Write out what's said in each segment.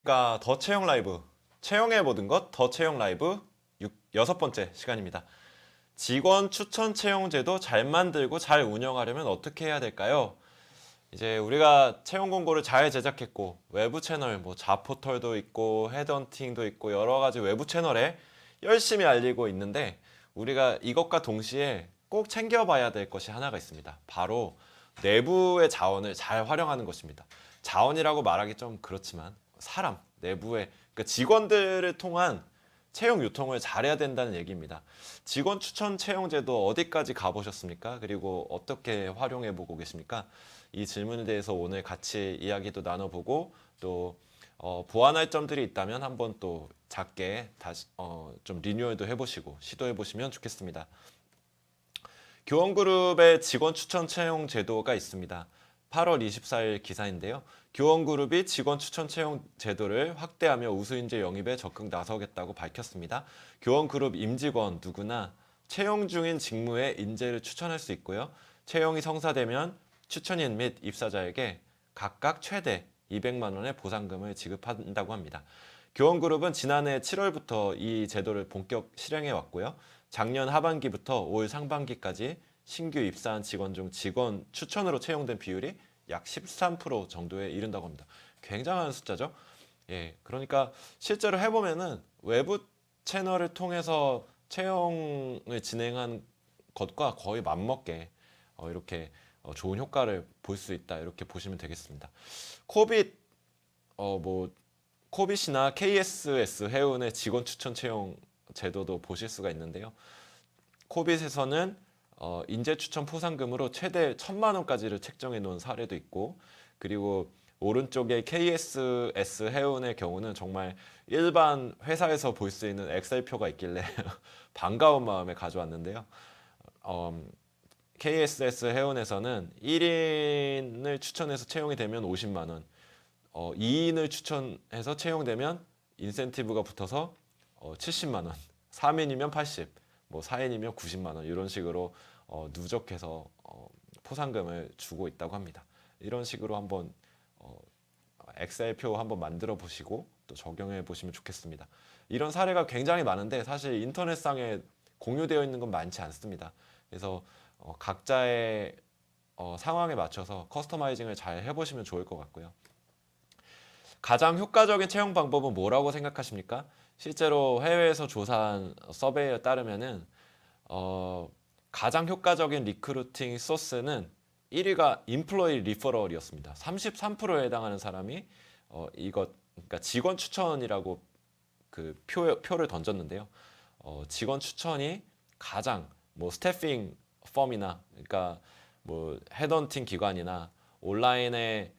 그러니까 더 채용 라이브, 채용의 모든 것 더 채용 라이브 여섯 번째 시간입니다. 직원 추천 채용 제도 잘 만들고 잘 운영하려면 어떻게 해야 될까요? 이제 우리가 채용 공고를 잘 제작했고 외부 채널 뭐 자포털도 있고 헤드헌팅도 있고 여러 가지 외부 채널에 열심히 알리고 있는데 우리가 이것과 동시에 꼭 챙겨봐야 될 것이 하나가 있습니다. 바로 내부의 자원을 잘 활용하는 것입니다. 자원이라고 말하기 좀 그렇지만 사람, 내부의 그러니까 직원들을 통한 채용 유통을 잘해야 된다는 얘기입니다. 직원 추천 채용제도 어디까지 가보셨습니까? 그리고 어떻게 활용해 보고 계십니까? 이 질문에 대해서 오늘 같이 이야기도 나눠보고 또 보완할 점들이 있다면 한번 또 작게 다시 좀 리뉴얼도 해보시고 시도해 보시면 좋겠습니다. 교원그룹의 직원 추천 채용 제도가 있습니다. 8월 24일 기사인데요. 교원그룹이 직원 추천 채용 제도를 확대하며 우수인재 영입에 적극 나서겠다고 밝혔습니다. 교원그룹 임직원 누구나 채용 중인 직무에 인재를 추천할 수 있고요. 채용이 성사되면 추천인 및 입사자에게 각각 최대 200만 원의 보상금을 지급한다고 합니다. 교원그룹은 지난해 7월부터 이 제도를 본격 실행해 왔고요. 작년 하반기부터 올 상반기까지 신규 입사한 직원 중 직원 추천으로 채용된 비율이 약 13% 정도에 이른다고 합니다. 굉장한 숫자죠. 예, 그러니까 실제로 해보면은 외부 채널을 통해서 채용을 진행한 것과 거의 맞먹게 이렇게 좋은 효과를 볼 수 있다 이렇게 보시면 되겠습니다. 코빗 뭐 코빗이나 KSS 해운의 직원 추천 채용 제도도 보실 수가 있는데요. 코빗에서는 인재 추천 포상금으로 최대 1,000만 원까지를 책정해 놓은 사례도 있고 그리고 오른쪽에 KSS 해운의 경우는 정말 일반 회사에서 볼 수 있는 엑셀표가 있길래 반가운 마음에 가져왔는데요. KSS 해운에서는 1인을 추천해서 채용이 되면 50만 원, 2인을 추천해서 채용되면 인센티브가 붙어서 70만 원, 3인이면 80, 뭐 4인이면 90만 원 이런 식으로 누적해서 포상금을 주고 있다고 합니다. 이런 식으로 한번 엑셀표 한번 만들어 보시고 또 적용해 보시면 좋겠습니다. 이런 사례가 굉장히 많은데 사실 인터넷상에 공유되어 있는 건 많지 않습니다. 그래서 각자의 상황에 맞춰서 커스터마이징을 잘 해보시면 좋을 것 같고요. 가장 효과적인 채용 방법은 뭐라고 생각하십니까? 실제로 해외에서 조사한 서베이에 따르면은 가장 효과적인 리크루팅 소스는 1위가 인플로이 리퍼럴이었습니다. 33%에 해당하는 사람이 이것 그러니까 직원 추천이라고 그 표를 던졌는데요. 직원 추천이 가장 뭐 스태핑 펌이나 그러니까 뭐 헤드헌팅 기관이나 온라인에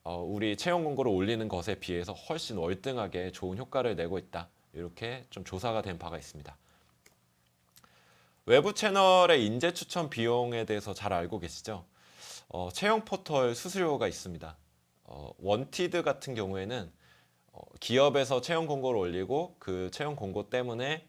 우리 채용 공고를 올리는 것에 비해서 훨씬 월등하게 좋은 효과를 내고 있다. 이렇게 좀 조사가 된 바가 있습니다. 외부 채널의 인재 추천 비용에 대해서 잘 알고 계시죠? 채용 포털 수수료가 있습니다. 원티드 같은 경우에는 기업에서 채용 공고를 올리고 그 채용 공고 때문에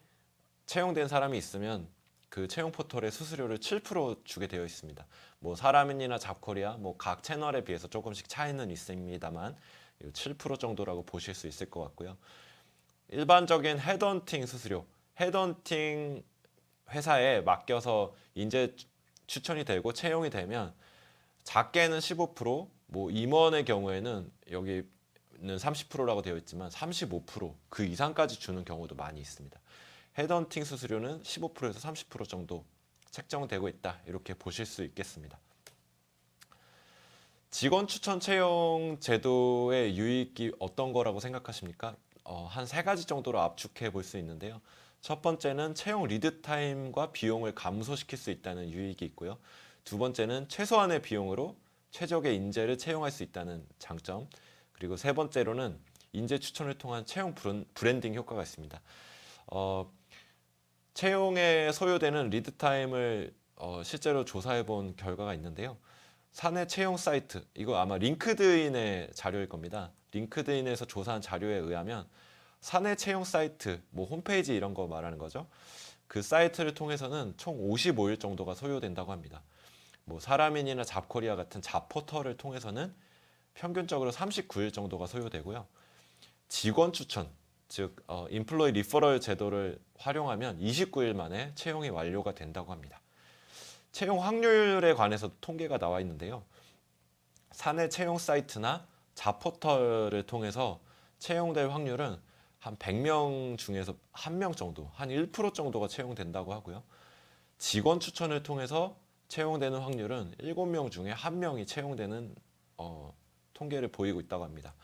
채용된 사람이 있으면 그 채용 포털에 수수료를 7% 주게 되어 있습니다. 뭐 사람인이나 잡코리아 뭐 각 채널에 비해서 조금씩 차이는 있습니다만 7% 정도라고 보실 수 있을 것 같고요. 일반적인 헤드헌팅 수수료, 헤드헌팅 회사에 맡겨서 인재 추천이 되고 채용이 되면 작게는 15%, 뭐 임원의 경우에는 여기는 30%라고 되어 있지만 35%그 이상까지 주는 경우도 많이 있습니다. 헤드헌팅 수수료는 15%에서 30% 정도 책정되고 있다. 이렇게 보실 수 있겠습니다. 직원 추천 채용 제도의 유익이 어떤 거라고 생각하십니까? 한 세 가지 정도로 압축해 볼 수 있는데요. 첫 번째는 채용 리드 타임과 비용을 감소시킬 수 있다는 유익이 있고요. 두 번째는 최소한의 비용으로 최적의 인재를 채용할 수 있다는 장점. 그리고 세 번째로는 인재 추천을 통한 채용 브랜딩 효과가 있습니다. 채용에 소요되는 리드 타임을 실제로 조사해 본 결과가 있는데요. 사내 채용 사이트, 이거 아마 링크드인의 자료일 겁니다. 링크드인에서 조사한 자료에 의하면 사내 채용 사이트, 뭐 홈페이지 이런 거 말하는 거죠. 그 사이트를 통해서는 총 55일 정도가 소요된다고 합니다. 뭐 사람인이나 잡코리아 같은 잡포털을 통해서는 평균적으로 39일 정도가 소요되고요. 직원 추천, 즉 인플로이 리퍼럴 제도를 활용하면 29일 만에 채용이 완료가 된다고 합니다. 채용 확률에 관해서 통계가 나와 있는데요. 사내 채용 사이트나 잡포털을 통해서 채용될 확률은 한 100명 중에서 1명 정도, 한 1% 정도가 채용된다고 하고요. 직원 추천을 통해서 채용되는 확률은 7명 중에 1명이 채용되는 통계를 보이고 있다고 합니다.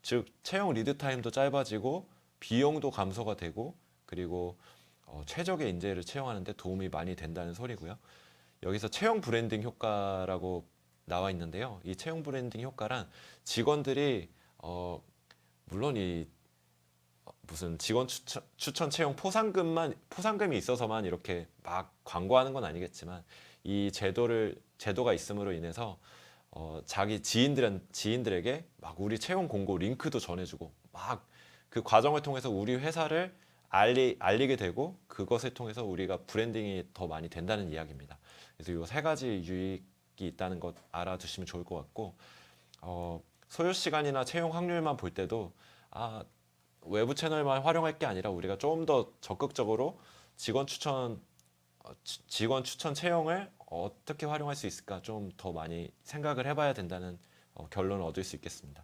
즉 채용 리드 타임도 짧아지고 비용도 감소가 되고 그리고 최적의 인재를 채용하는 데 도움이 많이 된다는 소리고요. 여기서 채용 브랜딩 효과라고 나와 있는데요. 이 채용 브랜딩 효과란 직원들이 물론 이 무슨 직원 추천 채용 포상금이 있어서만 이렇게 막 광고하는 건 아니겠지만 이 제도가 있음으로 인해서 자기 지인들에게 막 우리 채용 공고 링크도 전해주고 막 그 과정을 통해서 우리 회사를 알리게 되고 그것을 통해서 우리가 브랜딩이 더 많이 된다는 이야기입니다. 그래서 이 세 가지 유익이 있다는 것 알아두시면 좋을 것 같고 소요 시간이나 채용 확률만 볼 때도 외부 채널만 활용할 게 아니라 우리가 좀 더 적극적으로 직원 추천 채용을 어떻게 활용할 수 있을까 좀 더 많이 생각을 해봐야 된다는 결론을 얻을 수 있겠습니다.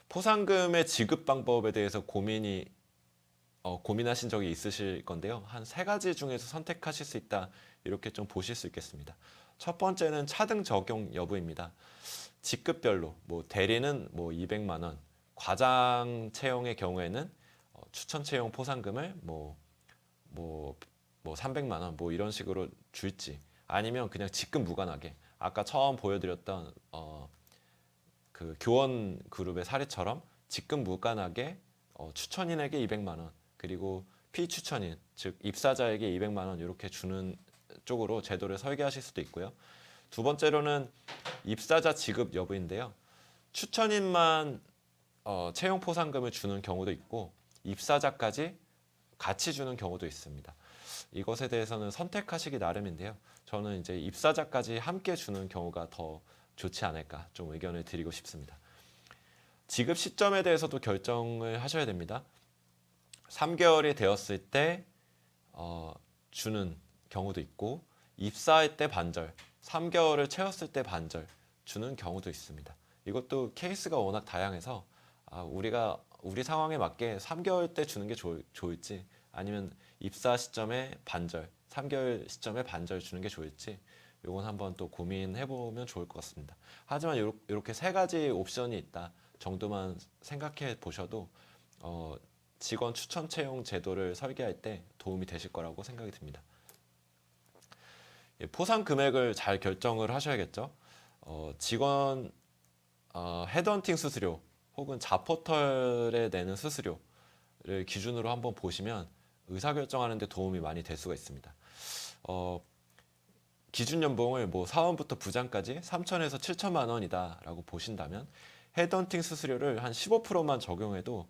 포상금의 지급 방법에 대해서 고민하신 적이 있으실 건데요. 한 세 가지 중에서 선택하실 수 있다 이렇게 좀 보실 수 있겠습니다. 첫 번째는 차등 적용 여부입니다. 직급별로 대리는 200만 원, 과장 채용의 경우에는 추천 채용 포상금을 300만 원 이런 식으로 줄지 아니면 그냥 직급 무관하게 아까 처음 보여드렸던 그 교원 그룹의 사례처럼 직급 무관하게 추천인에게 200만 원 그리고 피추천인 즉 입사자에게 200만 원 이렇게 주는 쪽으로 제도를 설계하실 수도 있고요. 두 번째로는 입사자 지급 여부인데요. 추천인만 채용 포상금을 주는 경우도 있고 입사자까지 같이 주는 경우도 있습니다. 이것에 대해서는 선택하시기 나름인데요. 저는 이제 입사자까지 함께 주는 경우가 더 좋지 않을까 좀 의견을 드리고 싶습니다. 지급 시점에 대해서도 결정을 하셔야 됩니다. 3개월이 되었을 때 주는 경우도 있고 입사할 때 반절, 3개월을 채웠을 때 반절 주는 경우도 있습니다. 이것도 케이스가 워낙 다양해서 우리 상황에 맞게 3개월 때 주는 게 좋을지 아니면 입사 시점에 반절, 3개월 시점에 반절 주는 게 좋을지 이건 한번 또 고민해보면 좋을 것 같습니다. 하지만 이렇게 세 가지 옵션이 있다 정도만 생각해 보셔도 직원 추천 채용 제도를 설계할 때 도움이 되실 거라고 생각이 듭니다. 포상 금액을 잘 결정을 하셔야겠죠. 직원 헤드헌팅 수수료 혹은 잡포털에 내는 수수료를 기준으로 한번 보시면 의사결정하는 데 도움이 많이 될 수가 있습니다. 기준 연봉을 사원부터 부장까지 3천에서 7천만 원이다라고 보신다면 헤드헌팅 수수료를 한 15%만 적용해도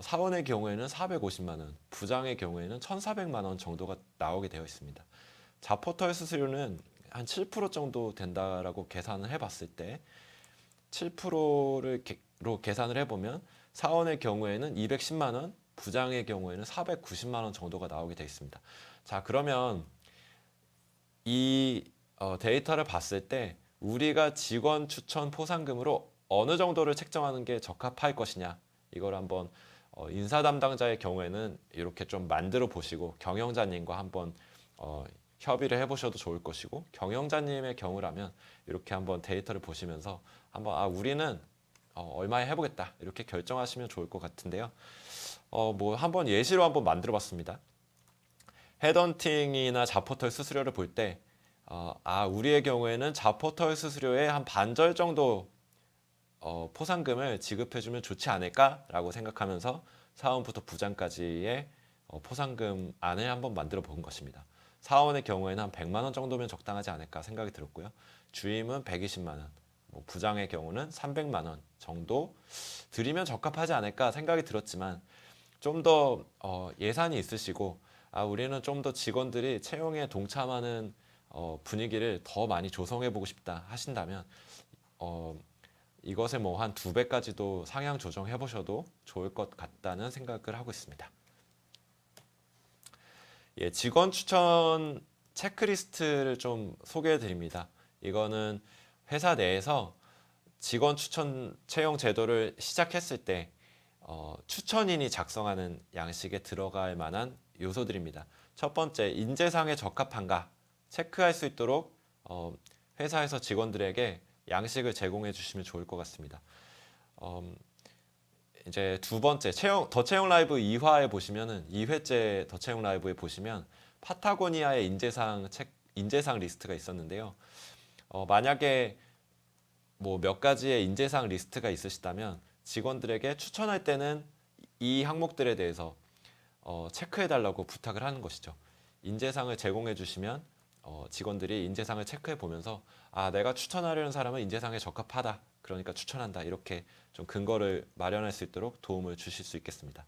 사원의 경우에는 450만 원, 부장의 경우에는 1,400만 원 정도가 나오게 되어 있습니다. 잡포털 수수료는 한 7% 정도 된다라고 계산을 해봤을 때 7%로 계산을 해보면 사원의 경우에는 210만 원, 부장의 경우에는 490만 원 정도가 나오게 되어 있습니다. 자, 그러면 이 데이터를 봤을 때 우리가 직원 추천 포상금으로 어느 정도를 책정하는 게 적합할 것이냐 이걸 한번 인사 담당자의 경우에는 이렇게 좀 만들어 보시고 경영자님과 한번 협의를 해보셔도 좋을 것이고 경영자님의 경우라면 이렇게 한번 데이터를 보시면서 한번 우리는 얼마에 해보겠다 이렇게 결정하시면 좋을 것 같은데요. 한번 예시로 한번 만들어 봤습니다. 헤드헌팅이나 잡포털 수수료를 볼 때 우리의 경우에는 잡포털 수수료의 한 반절 정도 포상금을 지급해주면 좋지 않을까라고 생각하면서 사원부터 부장까지의 포상금 안을 한번 만들어 본 것입니다. 사원의 경우에는 한 100만 원 정도면 적당하지 않을까 생각이 들었고요. 주임은 120만 원, 부장의 경우는 300만 원 정도 드리면 적합하지 않을까 생각이 들었지만 좀 더 예산이 있으시고 우리는 좀 더 직원들이 채용에 동참하는 분위기를 더 많이 조성해 보고 싶다 하신다면 이것에 뭐 한 2배까지도 상향 조정해 보셔도 좋을 것 같다는 생각을 하고 있습니다. 예, 직원 추천 체크리스트를 좀 소개해 드립니다. 이거는 회사 내에서 직원 추천 채용 제도를 시작했을 때 추천인이 작성하는 양식에 들어갈 만한 요소들입니다. 첫 번째, 인재상에 적합한가 체크할 수 있도록 회사에서 직원들에게 양식을 제공해 주시면 좋을 것 같습니다. 이제 두 번째, 더 채용 라이브 2화에 보시면은 2회째 더 채용 라이브에 보시면 파타고니아의 인재상 리스트가 있었는데요. 만약에 뭐 몇 가지의 인재상 리스트가 있으시다면 직원들에게 추천할 때는 이 항목들에 대해서 체크해 달라고 부탁을 하는 것이죠. 인재상을 제공해 주시면 직원들이 인재상을 체크해 보면서 아, 내가 추천하려는 사람은 인재상에 적합하다. 그러니까 추천한다. 이렇게 좀 근거를 마련할 수 있도록 도움을 주실 수 있겠습니다.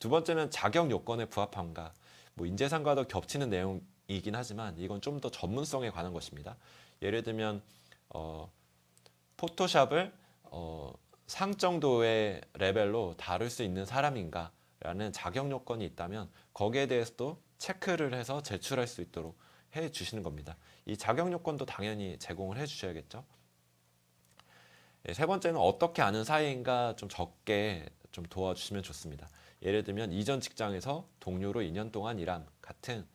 두 번째는 자격 요건에 부합한가. 뭐 인재상과도 겹치는 내용이긴 하지만 이건 좀 더 전문성에 관한 것입니다. 예를 들면 포토샵을 상 정도의 레벨로 다룰 수 있는 사람인가 라는 자격 요건이 있다면 거기에 대해서도 체크를 해서 제출할 수 있도록 해 주시는 겁니다. 이 자격 요건도 당연히 제공을 해 주셔야겠죠. 세 번째는 어떻게 아는 사이인가 좀 적게 좀 도와주시면 좋습니다. 예를 들면 이전 직장에서 동료로 2년 동안 일함 같은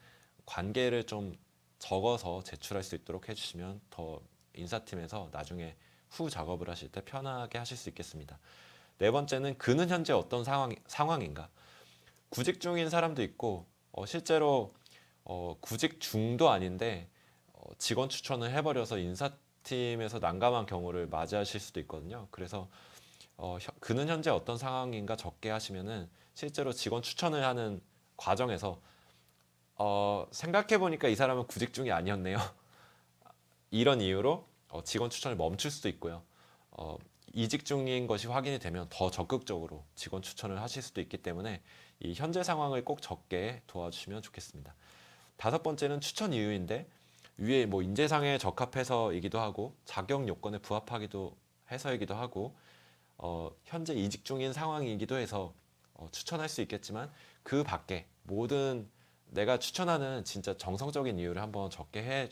관계를 좀 적어서 제출할 수 있도록 해주시면 더 인사팀에서 나중에 후 작업을 하실 때 편하게 하실 수 있겠습니다. 네 번째는 그는 현재 어떤 상황인가. 구직 중인 사람도 있고 실제로 구직 중도 아닌데 직원 추천을 해버려서 인사팀에서 난감한 경우를 맞이하실 수도 있거든요. 그래서 그는 현재 어떤 상황인가 적게 하시면은 실제로 직원 추천을 하는 과정에서 생각해 보니까 이 사람은 구직 중이 아니었네요. 이런 이유로 직원 추천을 멈출 수도 있고요. 이직 중인 것이 확인이 되면 더 적극적으로 직원 추천을 하실 수도 있기 때문에 이 현재 상황을 꼭 적게 도와주시면 좋겠습니다. 다섯 번째는 추천 이유인데 위에 뭐 인재상에 적합해서이기도 하고 자격 요건에 부합하기도 해서이기도 하고 현재 이직 중인 상황이기도 해서 추천할 수 있겠지만 그 밖에 모든 내가 추천하는 진짜 정성적인 이유를 한번 적게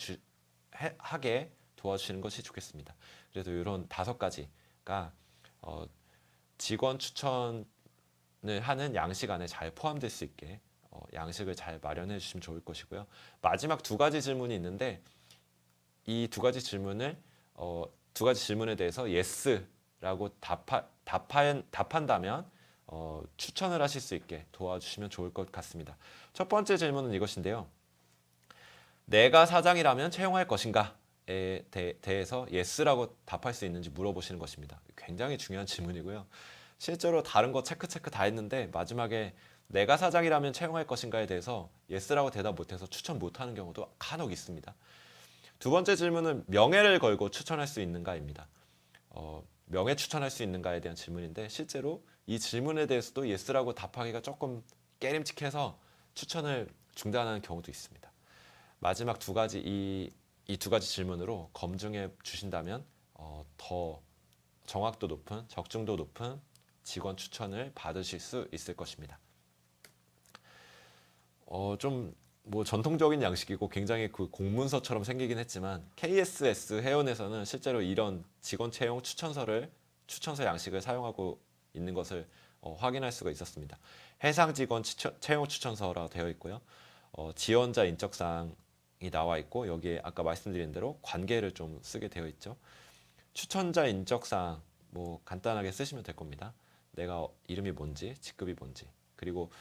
하게 도와주시는 것이 좋겠습니다. 그래서 이런 5가지가 직원 추천을 하는 양식 안에 잘 포함될 수 있게 양식을 잘 마련해 주시면 좋을 것이고요. 마지막 2가지 질문이 있는데 이 2가지 질문을 2가지 질문에 대해서 yes라고 답한다면 추천을 하실 수 있게 도와주시면 좋을 것 같습니다. 첫 번째 질문은 이것인데요. 내가 사장이라면 채용할 것인가에 대해서 yes라고 답할 수 있는지 물어보시는 것입니다. 굉장히 중요한 질문이고요. 실제로 다른 거 체크 다 했는데 마지막에 내가 사장이라면 채용할 것인가에 대해서 yes라고 대답 못해서 추천 못하는 경우도 간혹 있습니다. 두 번째 질문은 명예를 걸고 추천할 수 있는가입니다. 명예 추천할 수 있는가에 대한 질문인데 실제로 이 질문에 대해서도 yes라고 답하기가 조금 깨림칙해서 추천을 중단하는 경우도 있습니다. 마지막 2가지 이 2가지 질문으로 검증해 주신다면 더 정확도 높은 적중도 높은 직원 추천을 받으실 수 있을 것입니다. 좀 뭐 전통적인 양식이고 굉장히 그 공문서처럼 생기긴 했지만 KSS 해운에서는 실제로 이런 직원 채용 추천서 양식을 사용하고 있는 것을 확인할 수가 있었습니다. 해상 직원 채용 추천서라고 되어 있고요. 지원자 인적사항이 나와 있고 여기에 아까 말씀드린 대로 관계를 좀 쓰게 되어 있죠. 추천자 인적사항 뭐 간단하게 쓰시면 될 겁니다. 내가 이름이 뭔지, 직급이 뭔지, 그리고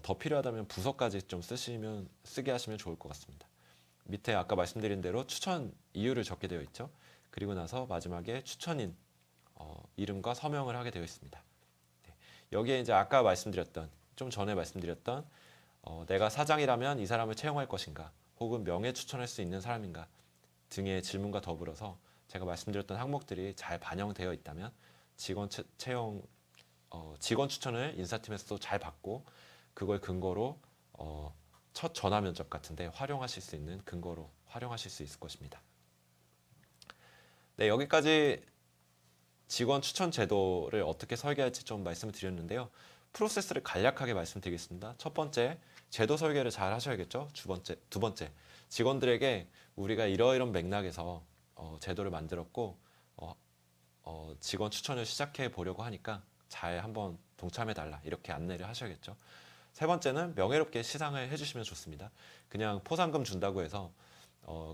더 필요하다면 부서까지 좀 쓰게 하시면 좋을 것 같습니다. 밑에 아까 말씀드린 대로 추천 이유를 적게 되어 있죠. 그리고 나서 마지막에 추천인 이름과 서명을 하게 되어 있습니다. 네. 여기에 이제 아까 말씀드렸던 좀 전에 말씀드렸던 내가 사장이라면 이 사람을 채용할 것인가 혹은 명예 추천할 수 있는 사람인가 등의 질문과 더불어서 제가 말씀드렸던 항목들이 잘 반영되어 있다면 직원 추천을 인사팀에서도 잘 받고 그걸 근거로 첫 전화 면접 같은데 활용하실 수 있는 근거로 활용하실 수 있을 것입니다. 네, 여기까지 직원 추천 제도를 어떻게 설계할지 좀 말씀을 드렸는데요. 프로세스를 간략하게 말씀드리겠습니다. 첫 번째, 제도 설계를 잘 하셔야겠죠. 두 번째, 직원들에게 우리가 이러이런 맥락에서 제도를 만들었고 직원 추천을 시작해 보려고 하니까 잘 한번 동참해 달라 이렇게 안내를 하셔야겠죠. 세 번째는 명예롭게 시상을 해주시면 좋습니다. 그냥 포상금 준다고 해서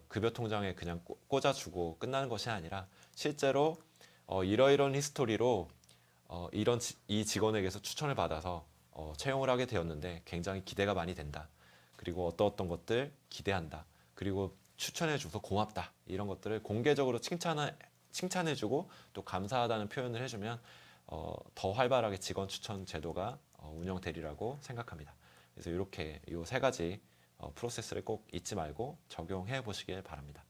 급여 통장에 그냥 꽂아주고 끝나는 것이 아니라 실제로 이러이런 히스토리로 이 직원에게서 추천을 받아서 채용을 하게 되었는데 굉장히 기대가 많이 된다. 그리고 어떤 것들 기대한다. 그리고 추천해줘서 고맙다. 이런 것들을 공개적으로 칭찬해주고 또 감사하다는 표현을 해주면 더 활발하게 직원 추천 제도가 운영되리라고 생각합니다. 그래서 이렇게 이 세 가지 프로세스를 꼭 잊지 말고 적용해 보시길 바랍니다.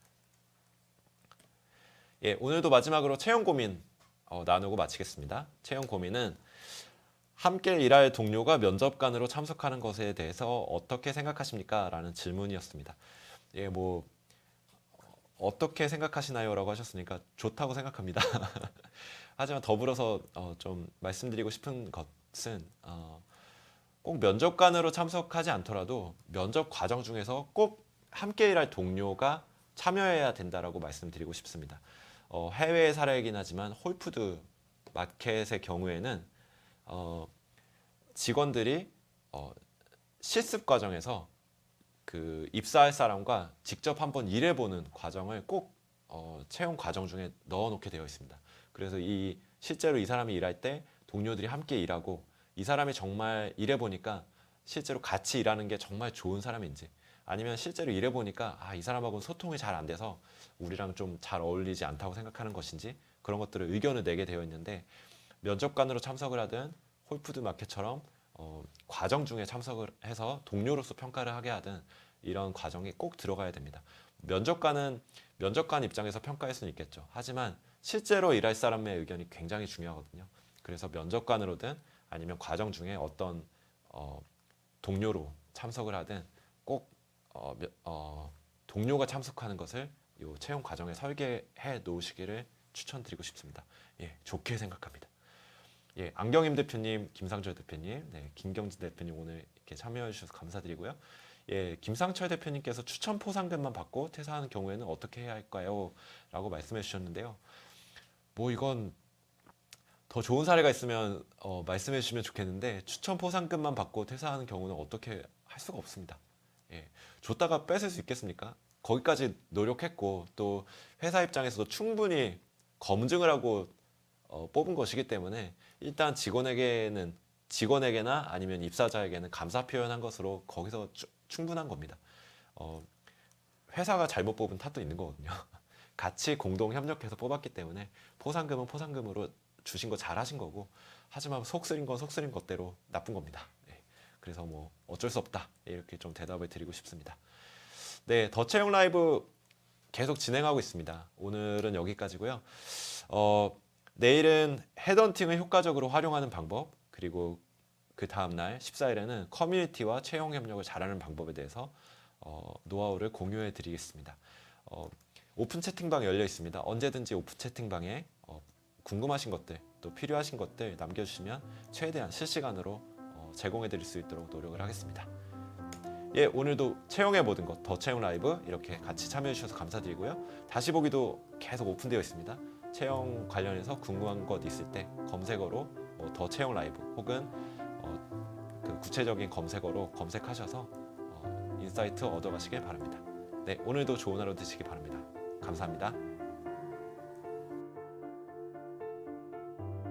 예, 오늘도 마지막으로 채용 고민 나누고 마치겠습니다. 채용 고민은 함께 일할 동료가 면접관으로 참석하는 것에 대해서 어떻게 생각하십니까? 라는 질문이었습니다. 예, 뭐 어떻게 생각하시나요? 라고 하셨으니까 좋다고 생각합니다. 하지만 더불어서 좀 말씀드리고 싶은 것은 꼭 면접관으로 참석하지 않더라도 면접 과정 중에서 꼭 함께 일할 동료가 참여해야 된다라고 말씀드리고 싶습니다. 해외 사례이긴 하지만 홀푸드 마켓의 경우에는 직원들이 실습 과정에서 그 입사할 사람과 직접 한번 일해보는 과정을 꼭 채용 과정 중에 넣어놓게 되어 있습니다. 그래서 실제로 이 사람이 일할 때 동료들이 함께 일하고 이 사람이 정말 일해보니까 실제로 같이 일하는 게 정말 좋은 사람인지 아니면 실제로 일해보니까 이 사람하고는 소통이 잘 안 돼서 우리랑 좀 잘 어울리지 않다고 생각하는 것인지 그런 것들을 의견을 내게 되어 있는데 면접관으로 참석을 하든 홀푸드 마켓처럼 과정 중에 참석을 해서 동료로서 평가를 하게 하든 이런 과정이 꼭 들어가야 됩니다. 면접관 입장에서 평가할 수는 있겠죠. 하지만 실제로 일할 사람의 의견이 굉장히 중요하거든요. 그래서 면접관으로든 아니면 과정 중에 어떤 동료로 참석을 하든 꼭 동료가 참석하는 것을 이 채용 과정에 설계해 놓으시기를 추천드리고 싶습니다. 예, 좋게 생각합니다. 예, 안경임 대표님, 김상철 대표님, 네, 김경진 대표님 오늘 이렇게 참여해 주셔서 감사드리고요. 예, 김상철 대표님께서 추천 포상금만 받고 퇴사하는 경우에는 어떻게 해야 할까요? 라고 말씀해 주셨는데요. 뭐 이건 더 좋은 사례가 있으면 말씀해 주시면 좋겠는데 추천 포상금만 받고 퇴사하는 경우는 어떻게 할 수가 없습니다. 예, 줬다가 뺏을 수 있겠습니까? 거기까지 노력했고 또 회사 입장에서도 충분히 검증을 하고 뽑은 것이기 때문에 일단 직원에게나 아니면 입사자에게는 감사 표현한 것으로 거기서 충분한 겁니다. 회사가 잘못 뽑은 탓도 있는 거거든요. 같이 공동 협력해서 뽑았기 때문에 포상금은 포상금으로 주신 거 잘하신 거고 하지만 속 쓰린 건 속 쓰린 것대로 나쁜 겁니다. 네, 그래서 뭐 어쩔 수 없다 이렇게 좀 대답을 드리고 싶습니다. 네, 더 채용 라이브 계속 진행하고 있습니다. 오늘은 여기까지고요. 내일은 헤드헌팅을 효과적으로 활용하는 방법 그리고 그 다음날 14일에는 커뮤니티와 채용 협력을 잘하는 방법에 대해서 노하우를 공유해 드리겠습니다. 오픈 채팅방 열려 있습니다. 언제든지 오픈 채팅방에 궁금하신 것들 또 필요하신 것들 남겨주시면 최대한 실시간으로 제공해 드릴 수 있도록 노력을 하겠습니다. 예, 오늘도 채용의 모든 것 더 채용 라이브 이렇게 같이 참여해 주셔서 감사드리고요. 다시 보기도 계속 오픈되어 있습니다. 채용 관련해서 궁금한 것 있을 때 검색어로 더 채용 라이브 혹은 그 구체적인 검색어로 검색하셔서 인사이트 얻어가시길 바랍니다. 네, 오늘도 좋은 하루 되시기 바랍니다. 감사합니다.